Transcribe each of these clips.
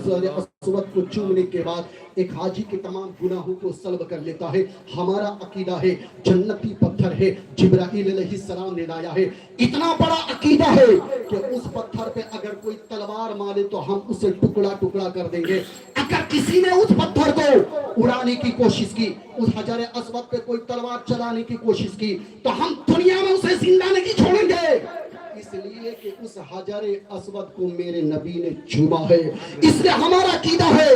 हजर अस्वद को चूमने के बाद एक हाजी के तमाम गुनाहों को सल्ब कर लेता है। हमारा अकीदा है जन्नती पत्थर है, जिब्राईल अलैहिस्सलाम ने लाया है। इतना बड़ा अकीदा है कि उस पत्थर पे अगर कोई तलवार मारे तो हम उसे टुकड़ा टुकड़ा कर देंगे। अगर किसी ने उस पत्थर को उड़ाने की कोशिश की, उस हजर अस्वद पे कोई तलवार चलाने की कोशिश की, तो हम दुनिया में उसे जिंदा नहीं छोड़ेंगे। इसलिए कि उस हजर अस्वद को मेरे नबी ने चूमा है। इसलिए हमारा अकीदा है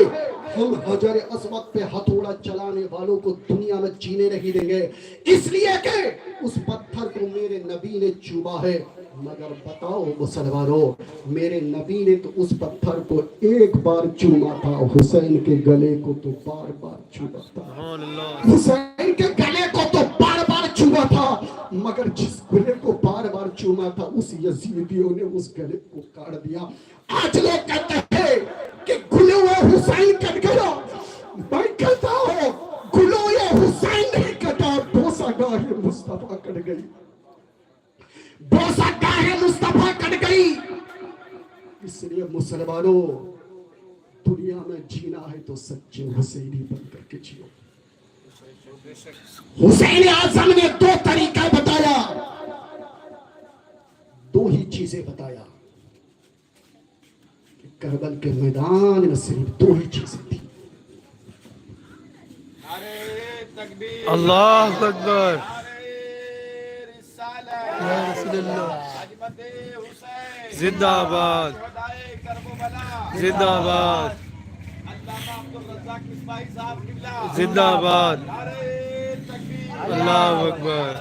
हम हजर अस्वद पे हथौड़ा चलाने वालों को दुनिया में जीने नहीं देंगे, इसलिए कि उस पत्थर को मेरे नबी ने चूमा है। मगर बताओ मुसलमानों, मेरे नबी ने तो उस पत्थर को एक बार चूमा था, हुसैन के गले को तो बार बार चूमा था। हुसैन के गले को तो बार बार चूमा था, मगर जिस गले को बार बार चूमा था उस यजीदियों ने उस गले को काट दिया। आज लोग कहते हैं कि गुलो हुसैन कट गया। मैं कहता हूं गुलो हुसैन नहीं कटा, बोसा गाहे मुस्तफा कट गई, बोसा गाहे मुस्तफा कट गई। इसलिए मुसलमानों, दुनिया में जीना है तो सच्चे हुसैनी बनकर के जियो। हुसैन आजम ने दो तरीका बताया, दो ही चीजें बताया कि करबल के मैदान में सिर्फ दो ही चीजें थी। अल्लाह अकबर, जिंदाबाद जिंदाबाद जिंदाबाद, अल्लाह अकबर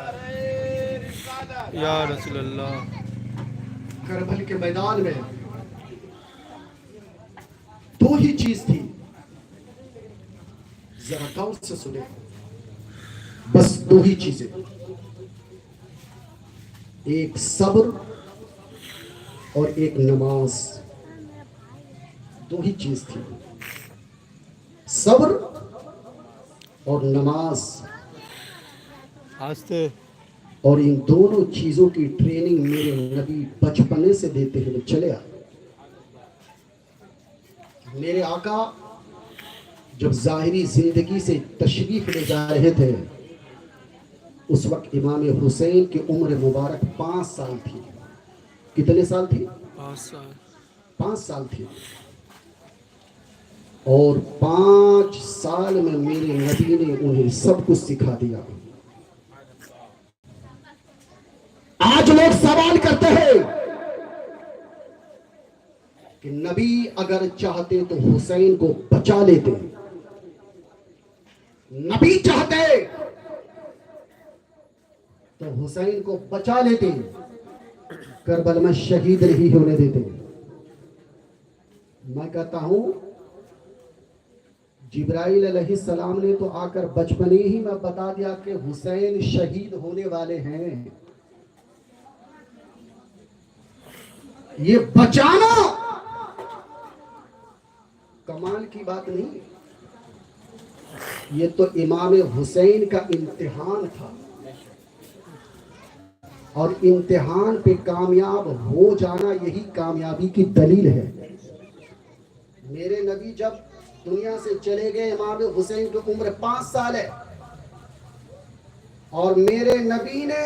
या रसूल अल्लाह। करबल के मैदान में दो ही चीज थी, जरा गौर से सुने, बस दो ही चीजें, एक सब्र और एक नमाज। दो ही चीज थी, सब्र और नमाज। आस्ते। और इन दोनों चीजों की ट्रेनिंग मेरे नबी बचपने से देते हुए चले आए। मेरे आका जब जाहिरी जिंदगी से तशरीफ ले जा रहे थे, उस वक्त इमाम हुसैन की उम्र मुबारक 5 साल थी। कितने साल थी? 5 साल। 5 साल थी। और 5 साल में मेरे नबी ने उन्हें सब कुछ सिखा दिया। आज लोग सवाल करते हैं कि नबी अगर चाहते तो हुसैन को बचा लेते, नबी चाहते तो हुसैन को बचा लेते, करबल में शहीद नहीं होने देते। मैं कहता हूं जिब्राईल अलैहिस्सलाम ने तो आकर बचपन ही में बता दिया कि हुसैन शहीद होने वाले हैं। ये बचाना कमाल की बात नहीं, ये तो इमाम हुसैन का इम्तिहान था, और इम्तिहान पे कामयाब हो जाना यही कामयाबी की दलील है। मेरे नबी जब दुनिया से चले गए, इमाम हुसैन की उम्र 5 साल है, और मेरे नबी ने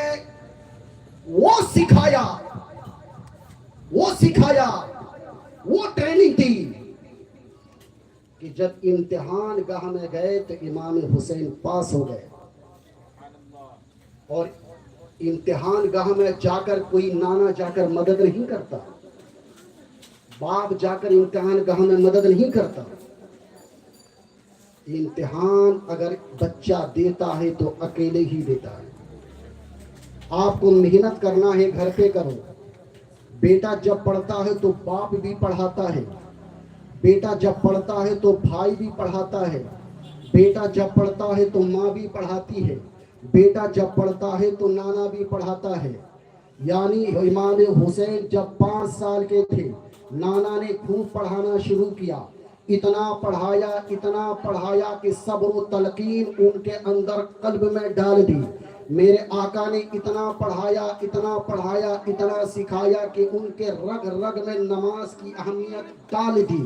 वो सिखाया, वो ट्रेनिंग दी कि जब इम्तिहान गाह में गए तो इमाम हुसैन पास हो गए। और इम्तिहान गाह में जाकर कोई नाना जाकर मदद नहीं करता, बाप जाकर इम्तिहान गाह में मदद नहीं करता। इम्तिहान अगर बच्चा देता है तो अकेले ही देता है। आपको मेहनत करना है, घर पे करो। बेटा जब पढ़ता है तो बाप भी पढ़ाता है, बेटा जब पढ़ता है तो भाई भी पढ़ाता है, बेटा जब पढ़ता है तो माँ भी पढ़ाती है, बेटा जब पढ़ता है तो नाना भी पढ़ाता है। यानी इमाम हुसैन जब 5 साल के थे, नाना ने खूब पढ़ाना शुरू किया। इतना पढ़ाया कि सब्र व तलकीन उनके अंदर कल्ब में डाल दी। मेरे आका ने इतना पढ़ाया, इतना सिखाया कि उनके रग रग में नमाज की अहमियत डाल दी।